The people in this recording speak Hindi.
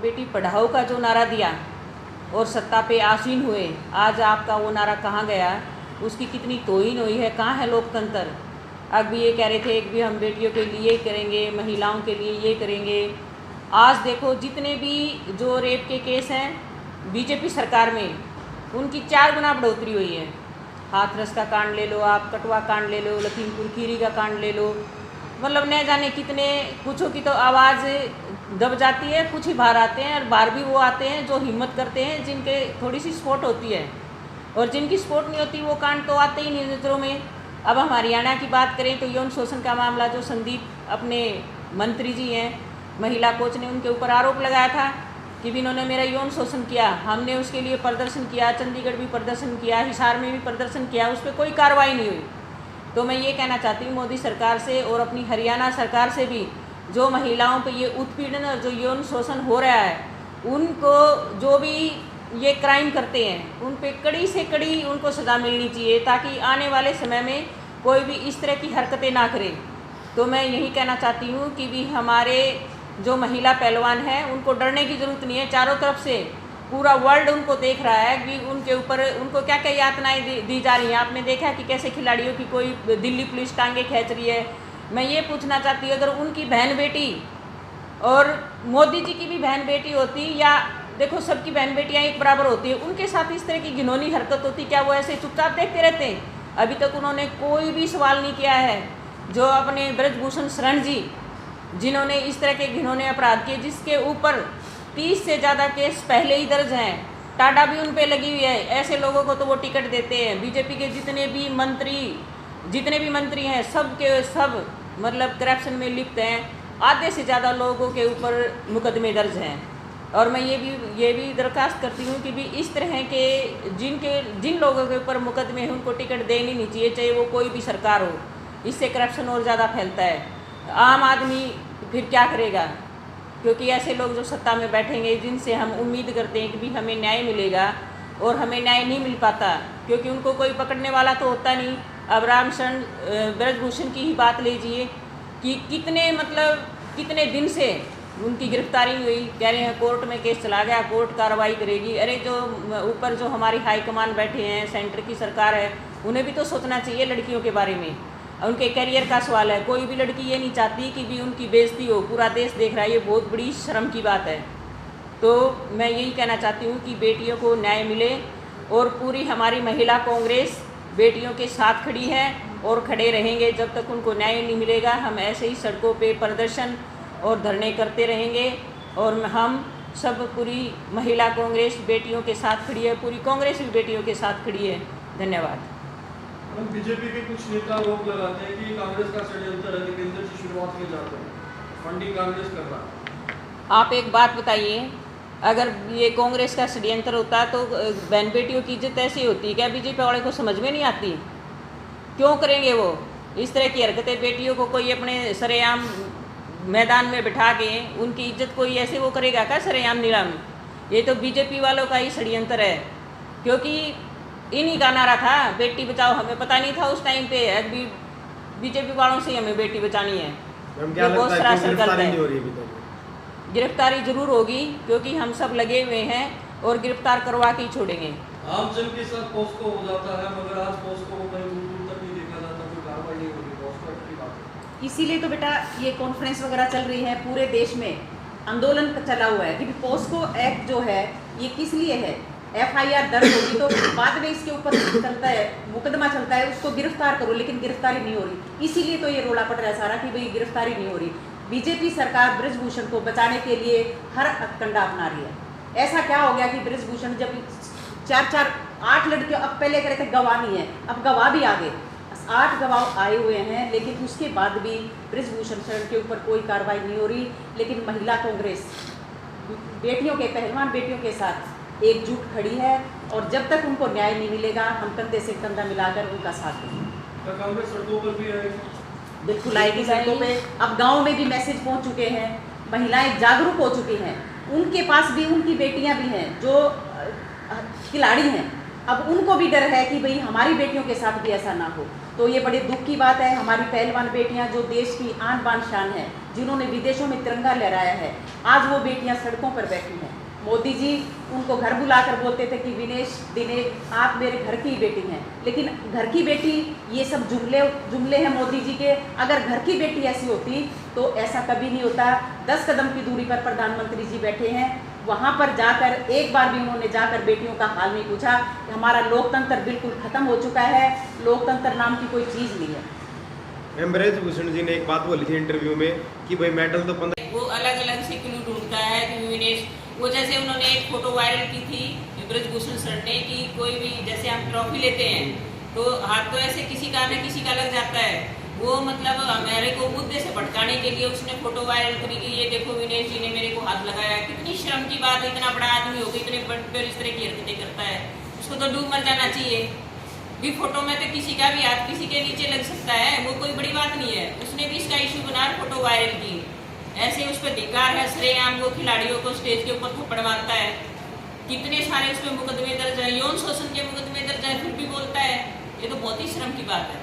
बेटी पढ़ाओ का जो नारा दिया और सत्ता पे आसीन हुए, आज आपका वो नारा कहाँ गया? उसकी कितनी तौहीन हुई है, कहाँ है लोकतंत्र? अब भी ये कह रहे थे कि भी हम बेटियों के लिए करेंगे, महिलाओं के लिए ये करेंगे। आज देखो जितने भी जो रेप के केस हैं बीजेपी सरकार में, उनकी 4 गुना बढ़ोतरी हुई है। हाथरस का कांड ले लो आप, कटवा कांड ले लो, लखीमपुर खीरी का कांड ले लो, मतलब न जाने कितने, कुछों की तो आवाज़ दब जाती है, कुछ ही बाहर आते हैं। और बाहर भी वो आते हैं जो हिम्मत करते हैं, जिनके थोड़ी सी सपोर्ट होती है, और जिनकी सपोर्ट नहीं होती वो कांड तो आते ही नहीं नजरों में। अब हम हरियाणा की बात करें तो यौन शोषण का मामला, जो संदीप अपने मंत्री जी हैं, महिला कोच ने उनके ऊपर आरोप लगाया था कि भी इन्होंने मेरा यौन शोषण किया। हमने उसके लिए प्रदर्शन किया, चंडीगढ़ भी प्रदर्शन किया, हिसार में भी प्रदर्शन किया, उस पर कोई कार्रवाई नहीं हुई। तो मैं ये कहना चाहती हूँ मोदी सरकार से और अपनी हरियाणा सरकार से भी, जो महिलाओं पे ये उत्पीड़न और जो यौन शोषण हो रहा है, उनको जो भी ये क्राइम करते हैं उन पे कड़ी से कड़ी उनको सज़ा मिलनी चाहिए, ताकि आने वाले समय में कोई भी इस तरह की हरकतें ना करे। तो मैं यही कहना चाहती हूँ कि भी हमारे जो महिला पहलवान हैं उनको डरने की ज़रूरत नहीं है। चारों तरफ से पूरा वर्ल्ड उनको देख रहा है कि उनके ऊपर उनको क्या क्या यातनाएं दी जा रही हैं। आपने देखा कि कैसे खिलाड़ियों की कोई दिल्ली पुलिस टांगे खींच रही है। मैं ये पूछना चाहती हूँ, अगर उनकी बहन बेटी और मोदी जी की भी बहन बेटी होती, या देखो सबकी बहन बेटियाँ एक बराबर होती है, उनके साथ इस तरह की घिनौनी हरकत होती, क्या वो ऐसे चुपचाप देखते रहते? अभी तक उन्होंने कोई भी सवाल नहीं किया है। जो अपने ब्रजभूषण शरण जी, जिन्होंने इस तरह के घिनौने अपराध किए, जिसके ऊपर 30 से ज़्यादा केस पहले ही दर्ज हैं, टाटा भी उन पे लगी हुई है, ऐसे लोगों को तो वो टिकट देते हैं। बीजेपी के जितने भी मंत्री हैं, सब के सब मतलब करप्शन में लिप्त हैं। आधे से ज़्यादा लोगों के ऊपर मुकदमे दर्ज हैं। और मैं ये भी दरख्वास्त करती हूँ कि भी इस तरह के जिन लोगों के ऊपर मुकदमे हैं उनको टिकट देनी नहीं चाहिए, चाहे वो कोई भी सरकार हो। इससे करप्शन और ज़्यादा फैलता है। आम आदमी फिर क्या करेगा? क्योंकि ऐसे लोग जो सत्ता में बैठेंगे, जिनसे हम उम्मीद करते हैं कि भी हमें न्याय मिलेगा, और हमें न्याय नहीं मिल पाता, क्योंकि उनको कोई पकड़ने वाला तो होता नहीं। अब रामशरण ब्रजभूषण की ही बात लीजिए कि कितने दिन से उनकी गिरफ्तारी हुई, कह रहे हैं कोर्ट में केस चला गया, कोर्ट कार्रवाई करेगी। अरे जो ऊपर जो हमारी हाईकमान बैठे हैं, सेंटर की सरकार है, उन्हें भी तो सोचना चाहिए लड़कियों के बारे में। उनके करियर का सवाल है। कोई भी लड़की ये नहीं चाहती कि भी उनकी बेइज्जती हो, पूरा देश देख रहा है। ये बहुत बड़ी शर्म की बात है। तो मैं यही कहना चाहती हूँ कि बेटियों को न्याय मिले, और पूरी हमारी महिला कांग्रेस बेटियों के साथ खड़ी है और खड़े रहेंगे जब तक उनको न्याय नहीं मिलेगा। हम ऐसे ही सड़कों पे प्रदर्शन और धरने करते रहेंगे, और हम सब पूरी महिला कांग्रेस बेटियों के साथ खड़ी है, पूरी कांग्रेस भी बेटियों के साथ खड़ी है। धन्यवाद। बीजेपी के कुछ नेता आरोप लगाते हैं कि कांग्रेस का षड्यंत्र है, केंद्र से शुरुआत किए जाते हैं, फंडिंग कांग्रेस कर रहा है। आप एक बात बताइए, अगर ये कांग्रेस का षड्यंत्र होता तो बहन बेटियों की इज्जत ऐसी होती? क्या बीजेपी वाले को समझ में नहीं आती? क्यों करेंगे वो इस तरह की हरकतें? बेटियों को कोई अपने सरेआम मैदान में बिठा के उनकी इज्जत कोई ऐसे वो करेगा क्या सरेआम नीलाम? ये तो बीजेपी वालों का ही षड्यंत्र है, क्योंकि इन्हीं का नारा था बेटी बचाओ। हमें पता नहीं था उस टाइम पे अभी बीजेपी वालों से हमें बेटी बचानी है। ये बहुत सरासर गलत है। गिरफ्तारी जरूर होगी, क्योंकि हम सब लगे हुए हैं और गिरफ्तार करवा के ही छोड़ेंगे। आम जन के साथ पोस्को हो जाता है, मगर आज पोस्को को कहीं दूर दूर तक नहीं देखा जाता, कोई कार्रवाई नहीं होगी। पोस्को की बात है, इसीलिए तो बेटा ये कॉन्फ्रेंस वगैरह चल रही है, पूरे देश में आंदोलन चला हुआ है कि पोस्को एक्ट जो है ये किस लिए है। FIR दर्ज होगी तो बाद में इसके ऊपर चलता है, मुकदमा चलता है, उसको गिरफ्तार करो, लेकिन गिरफ्तारी नहीं हो रही। इसीलिए तो ये रोला पड़ रहा है सारा कि भाई गिरफ्तारी नहीं हो रही। बीजेपी सरकार ब्रजभूषण को बचाने के लिए हर हथकंडा अपना रही है। ऐसा क्या हो गया कि ब्रजभूषण जब 8 लड़कियों, अब पहले कह रहे थे गवाह नहीं है, अब गवाह भी आ गए, 8 गवाह आए हुए हैं, लेकिन उसके बाद भी ब्रजभूषण शरण के ऊपर कोई कार्रवाई नहीं हो रही। लेकिन महिला कांग्रेस बेटियों के, पहलवान बेटियों के साथ एकजुट खड़ी है, और जब तक उनको न्याय नहीं मिलेगा हम कंधे से कंधा मिलाकर उनका साथ देंगे। कांग्रेस सड़कों पर भी आएगी, बिल्कुल आएगी सड़कों पे। अब गांव में भी मैसेज पहुंच चुके हैं, महिलाएं जागरूक हो चुकी हैं, उनके पास भी उनकी बेटियां भी हैं जो खिलाड़ी हैं। अब उनको भी डर है कि भाई हमारी बेटियों के साथ भी ऐसा ना हो। तो ये बड़े दुख की बात है, हमारी पहलवान बेटियां जो देश की आन बान शान है, जिन्होंने विदेशों में तिरंगा लहराया है, आज वो बेटियां सड़कों पर बैठी हैं। मोदी जी उनको घर बुलाकर बोलते थे कि विनेश दिनेश आप मेरे घर की बेटी हैं, लेकिन घर की बेटी ये सब जुमले हैं मोदी जी के। अगर घर की बेटी ऐसी होती तो ऐसा कभी नहीं होता। 10 कदम की दूरी पर प्रधानमंत्री जी बैठे हैं, वहाँ पर जाकर एक बार भी उन्होंने जाकर बेटियों का हाल नहीं पूछा कि हमारा लोकतंत्र बिल्कुल खत्म हो चुका है, लोकतंत्र नाम की कोई चीज़ नहीं है। मैम ब्रजभूषण जी ने एक बात बोली थी इंटरव्यू में कि भाई मेडल तो 15 वो अलग अलग से क्यों ढूंढता है कि विनेश, वो जैसे उन्होंने एक फोटो वायरल की थी ब्रजभूषण सर ने कि कोई भी जैसे हम ट्रॉफी लेते हैं तो हाथ तो ऐसे किसी का न किसी का लग जाता है, वो मतलब हमारे को मुद्दे से भटकाने के लिए उसने फोटो वायरल करी कि ये देखो विनेश जी ने मेरे को हाथ लगाया। कितनी शर्म की बात है, इतना बड़ा आदमी होकर इतने बड़े इस तरह की हरकतें करता है, उसको तो डूब मर जाना चाहिए। भी फोटो में तो किसी का भी हाथ किसी के नीचे लग सकता है, वो कोई बड़ी बात नहीं है। उसने भी इसका इशू बना फोटो वायरल की, ऐसे उस पर धिक्कार है, श्रेआम वो खिलाड़ियों को स्टेज के ऊपर थप्पड़ मारता है, कितने सारे उस पर मुकदमे दर्ज है, यौन शोषण के मुकदमे दर्ज है, फिर भी बोलता है। ये तो बहुत ही शर्म की बात है।